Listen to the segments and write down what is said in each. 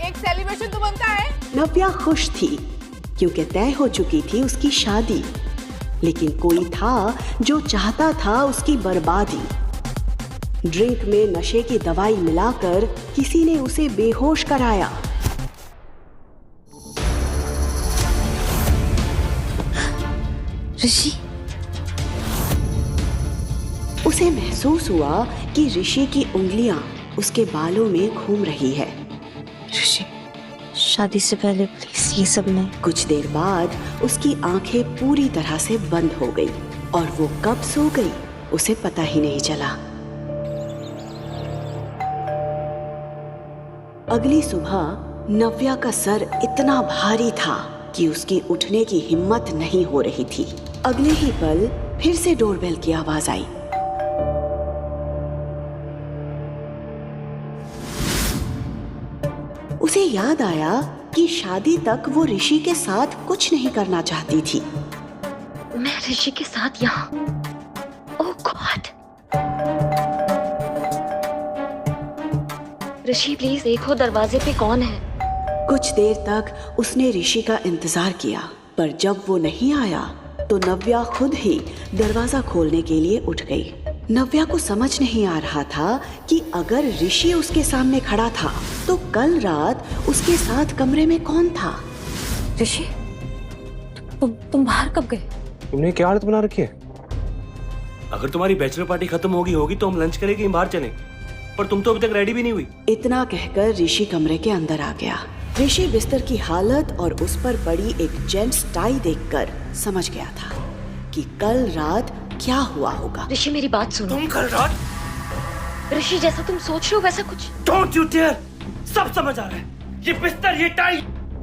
एक सेलिब्रेशन तो बनता है। नव्या खुश थी क्योंकि तय हो चुकी थी उसकी शादी, लेकिन कोई था जो चाहता था उसकी बर्बादी। ड्रिंक में नशे की दवाई मिलाकर किसी ने उसे बेहोश कराया। ऋषि, उसे महसूस हुआ कि ऋषि की उंगलियां उसके बालों में घूम रही है। ऋषि, शादी से पहले प्लीज ये सब नहीं। कुछ देर बाद उसकी आंखें पूरी तरह से बंद हो गई और वो कब सो गई उसे पता ही नहीं चला। अगली सुबह नव्या का सर इतना भारी था कि उसकी उठने की हिम्मत नहीं हो रही थी। अगले ही पल फिर से डोरबेल की आवाज आई। उसे याद आया कि शादी तक वो ऋषि के साथ कुछ नहीं करना चाहती थी। मैं ऋषि के साथ यहाँ? ओह गॉड! ऋषि प्लीज देखो दरवाजे पे कौन है। कुछ देर तक उसने ऋषि का इंतजार किया, पर जब वो नहीं आया तो नव्या खुद ही दरवाजा खोलने के लिए उठ गई। नव्या को समझ नहीं आ रहा था कि अगर ऋषि उसके सामने खड़ा था तो कल रात उसके साथ कमरे में कौन था। ऋषि, तुम बाहर कब गए? तुमने क्या हालत बना रखी है? अगर तुम्हारी बैचलर पार्टी खत्म होगी तो हम लंच करेंगे, बाहर चलें। पर तुम तो अभी तक रेडी भी नहीं हुई। इतना कहकर ऋषि कमरे के अंदर आ गया। ऋषि बिस्तर की हालत और उस पर पड़ी एक जेंट्स टाई देखकर समझ गया था कि कल रात क्या हुआ होगा। ऋषि मेरी बात सुनो। तुम कल रात? ऋषि जैसा तुम सोच रहे हो वैसा कुछ। Don't you dare! सब समझ आ रहा है। ये बिस्तर, ये टाई,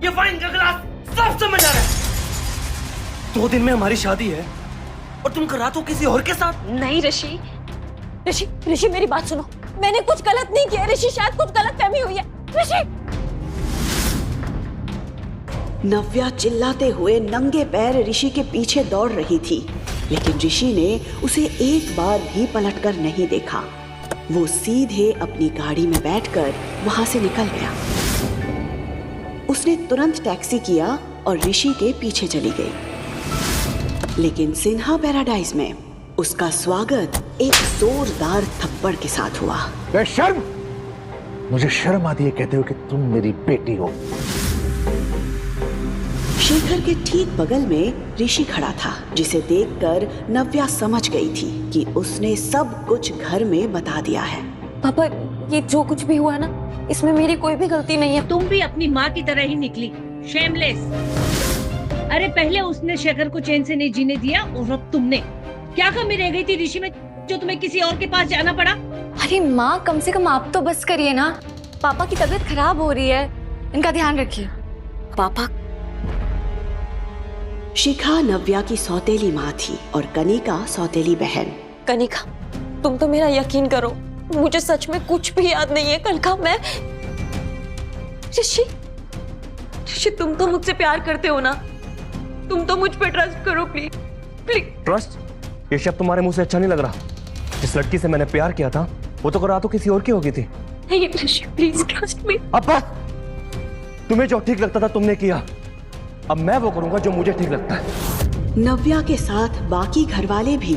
ये वाइन का गिलास, सब समझ आ रहा है। 2 दिन में हमारी शादी है और तुम कल रात हो किसी और के साथ। नहीं ऋषि, ऋषि ऋषि मेरी बात सुनो। मैंने कुछ गलत नहीं किया ऋषि, शायद कुछ गलत फहमी हुई है। ऋषि! नव्या चिल्लाते हुए नंगे पैर ऋषि के पीछे दौड़ रही थी, लेकिन ऋषि ने उसे एक बार भी पलटकर नहीं देखा। वो सीधे अपनी गाड़ी में बैठकर वहां से निकल गया। उसने तुरंत टैक्सी किया और ऋषि के पीछे चली गई। लेकिन सिन्हा पैराडाइज में उसका स्वागत एक जोरदार थप्पड़ के साथ हुआ। बेशर्म! मुझे शर्म आती है कहते हो कि तुम मेरी बेटी हो। शेखर के ठीक बगल में ऋषि खड़ा था, जिसे देखकर नव्या समझ गई थी कि उसने सब कुछ घर में बता दिया है। पापा, ये जो कुछ भी हुआ ना, इसमें मेरी कोई भी गलती नहीं है। तुम भी अपनी माँ की तरह ही निकली, शेमलेस। अरे पहले उसने शेखर को चैन से नहीं जीने दिया और अब तुमने क्या कमी रह गई थी ऋषि में जो तुम्हें किसी और के पास जाना पड़ा? अरे माँ, कम से कम आप तो बस करिए ना। पापा की तबीयत खराब हो रही है, इनका ध्यान रखिए। पापा। शिखा नव्या की सौतेली माँ थी और कनिका सौतेली बहन। कनिका, तुम तो मेरा यकीन करो, मुझे सच में कुछ भी याद नहीं है कल का। मैं ऋषि, ऋषि तुम तो मुझसे प्यार करते हो ना? तुम तो मुझ पे ट्रस्ट करो प्लीज, प्लीज। ट्रस्ट? ये शब्द तुम्हारे मुंह से अच्छा नहीं लग रहा। जिस लड़की से मैंने प्यार किया था वो तो रातों किसी और की हो गई थी। नहीं ऋषि, प्लीज ट्रस्ट मी। अब बस! तुम्हें जो ठीक लगता था तुमने किया, अब मैं वो करूंगा जो मुझे ठीक लगता है। नव्या के साथ बाकी घरवाले भी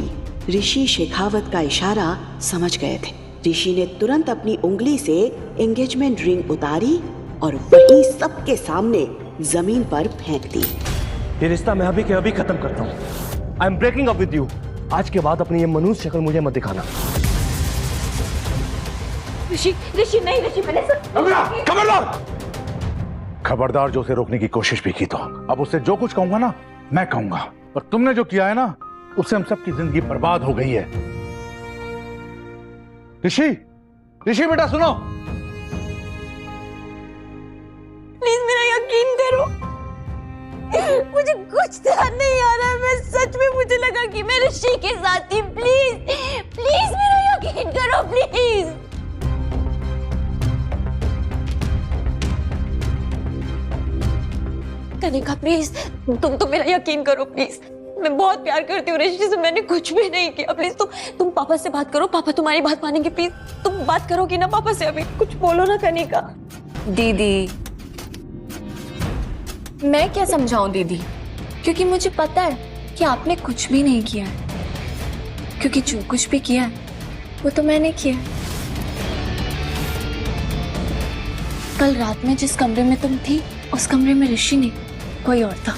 ऋषि शेखावत का इशारा समझ गए थे। ऋषि ने तुरंत अपनी उंगली से एंगेजमेंट रिंग उतारी और वहीं सबके सामने जमीन पर फेंक दी। ये रिश्ता मैं अभी के अभी खत्म करता हूँ। I am breaking up with you. आज के बाद अपनी ये मनुष्य शक्ल मुझे मत दिखाना। ऋषि, ऋषि नहीं ऋषि, मैंने खबरदार! खबरदार! जो उसे रोकने की कोशिश भी की तो अब उससे जो कुछ कहूंगा ना मैं कहूंगा, और तुमने जो किया है ना उससे हम सबकी जिंदगी बर्बाद हो गई है। ऋषि, ऋषि बेटा सुनो, प्लीज मेरा यकीन करो, मुझे कुछ ध्यान नहीं आ रहा है। मैं सच में, मुझे लगा कि मैं ऋषि के साथ थी। प्लीज प्लीज मेरा यकीन करो प्लीज। कनिका प्लीज, तुम तो मेरा यकीन करो प्लीज। मैं बहुत प्यार करती हूँ ऋषि से, मैंने कुछ भी नहीं किया। प्लीज तुम पापा से बात करो, पापा तुम्हारी बात मानेंगे। प्लीज तुम बात करोगी ना पापा से? अभी कुछ बोलो ना कनिका। दीदी, मैं क्या समझाऊं दीदी, क्योंकि मुझे पता है कि आपने कुछ भी नहीं किया है, क्योंकि जो कुछ भी किया है वो तो मैंने किया है। कल रात में जिस कमरे में तुम थी उस कमरे में ऋषि नहीं, कोई और था।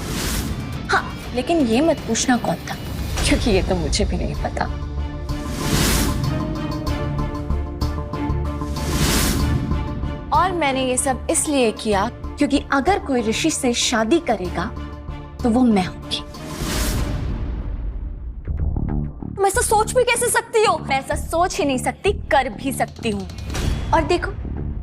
हाँ, लेकिन ये मत पूछना कौन था, क्योंकि ये तो मुझे भी नहीं पता। और मैंने ये सब इसलिए किया क्योंकि अगर कोई ऋषि से शादी करेगा तो वो मैं होंगी। तुम ऐसा सोच भी कैसे सकती हो? मैं ऐसा सोच ही नहीं सकती, कर भी सकती हूँ। और देखो,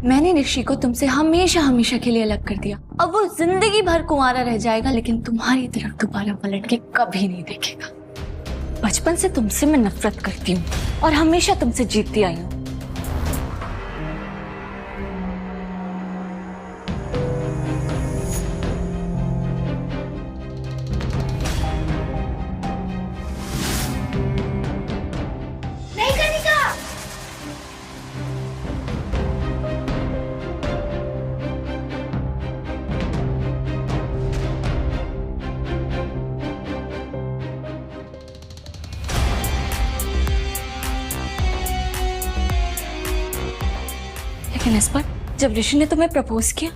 मैंने ऋषि को तुमसे हमेशा हमेशा के लिए अलग कर दिया। अब वो जिंदगी भर कुंवारा रह जाएगा, लेकिन तुम्हारी तरफ दोबारा पलट के कभी नहीं देखेगा। बचपन से तुमसे मैं नफरत करती हूँ और हमेशा तुमसे जीतती आई हूँ। लेकिन इस बार जब ऋषि ने तुम्हें प्रपोज किया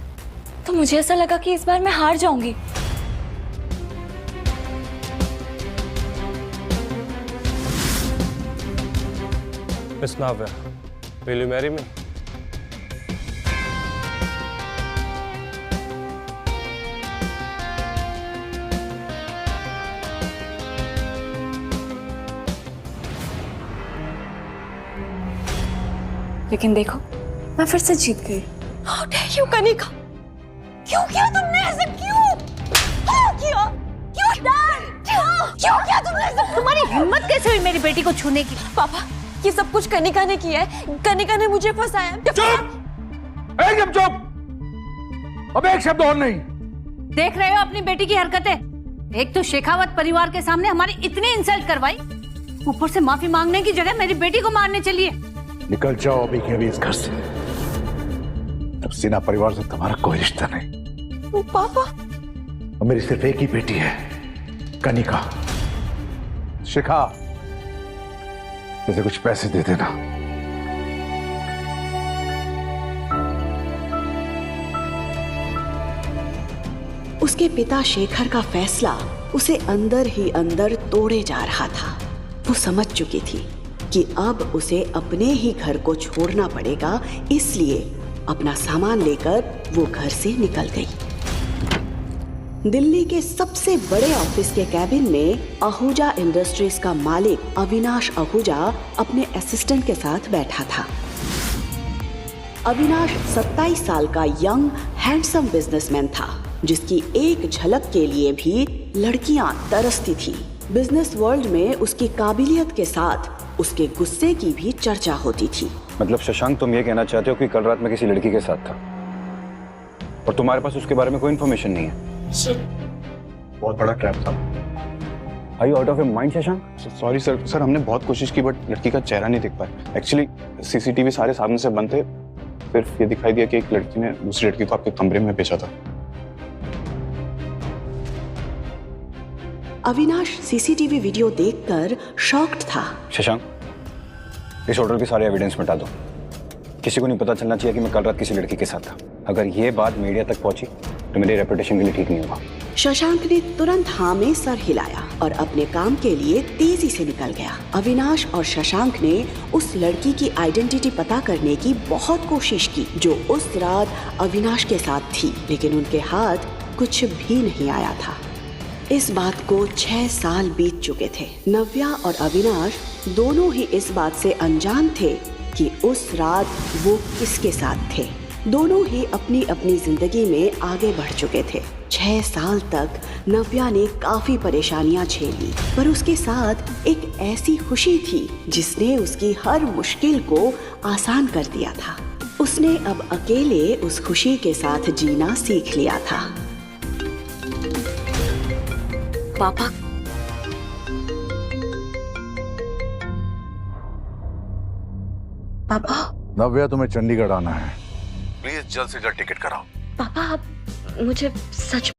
तो मुझे ऐसा लगा कि इस बार मैं हार जाऊंगी। Miss Navya, will you marry me? लेकिन देखो, मैं फिर से जीत गई। How dare you, Kanika? क्यों किया तुमने ऐसा? क्यों किया? क्यों किया तुमने ऐसा? तुम्हारी हिम्मत कैसे हुई मेरी बेटी को छूने की? पापा, ये सब कुछ कनिका ने किया है। कनिका ने मुझे फंसाया। चुप! एकदम चुप! अब एक शब्द और नहीं। देख रहे हो अपनी बेटी की हरकतें? एक तो शेखावत परिवार के सामने हमारी इतनी इंसल्ट करवाई, ऊपर से माफी मांगने की जगह मेरी बेटी को मारने चली है। निकल जाओ अभी के अभी इस घर से। अब सिन्हा परिवार से तुम्हारा कोई रिश्ता नहीं। पापा, और मेरी सिर्फ एक ही बेटी है, कनिका। शिखा, इसे कुछ पैसे दे देना। उसके पिता शेखर का फैसला उसे अंदर ही अंदर तोड़े जा रहा था। वो समझ चुकी थी कि अब उसे अपने ही घर को छोड़ना पड़ेगा, इसलिए अपना सामान लेकर वो घर से निकल गई। दिल्ली के सबसे बड़े ऑफिस के कैबिन में आहूजा इंडस्ट्रीज का मालिक अविनाश आहूजा अपने असिस्टेंट के साथ बैठा था। अविनाश 27 साल का यंग हैंडसम बिजनेसमैन था, जिसकी एक झलक के लिए भी लड़कियां तरसती थी। बिजनेस वर्ल्ड में उसकी काबिलियत के साथ उसके गुस्से की भी चर्चा होती थी। मतलब शशांक, तुम ये कहना चाहते हो कि कल रात में किसी लड़की के साथ था और तुम्हारे पास उसके बारे में कोई इन्फॉर्मेशन नहीं है? बहुत बड़ा ट्रैप था। Are you out of your mind, Shashank? Sorry sir, हमने बहुत कोशिश की बट लड़की का चेहरा नहीं दिख पाया। एक्चुअली सीसीटीवी सारे सामने से बंद थे, सिर्फ ये दिखाई दिया कि एक लड़की ने दूसरी लड़की को आपके कमरे में भेजा था। अविनाश सीसीटीवी वीडियो देखकर शॉक्ड था। शशांक, इस होटल के सारे एविडेंस मिटा दो। किसी को नहीं पता चलना चाहिए कि मैं कल रात किसी लड़की के साथ था। अगर ये बात मीडिया तक पहुंची तो मेरी रेपुटेशन के लिए ठीक नहीं होगा। शशांक ने तुरंत हाँ में सर हिलाया और अपने काम के लिए तेजी से निकल गया। अविनाश और शशांक ने उस लड़की की आइडेंटिटी पता करने की बहुत कोशिश की जो उस रात अविनाश के साथ थी, लेकिन उनके हाथ कुछ भी नहीं आया था। इस बात को 6 साल बीत चुके थे। नव्या और अविनाश दोनों ही इस बात से अनजान थे कि उस रात वो किसके साथ थे। दोनों ही अपनी अपनी जिंदगी में आगे बढ़ चुके थे। 6 साल तक नव्या ने काफी परेशानियां झेली, पर उसके साथ एक ऐसी खुशी थी जिसने उसकी हर मुश्किल को आसान कर दिया था। उसने अब अकेले उस खुशी के साथ जीना सीख लिया था। पापा, पापा, नव्या, तुम्हें चंडीगढ़ आना है। प्लीज जल्द से जल्द टिकट कराओ। पापा, आप मुझे सच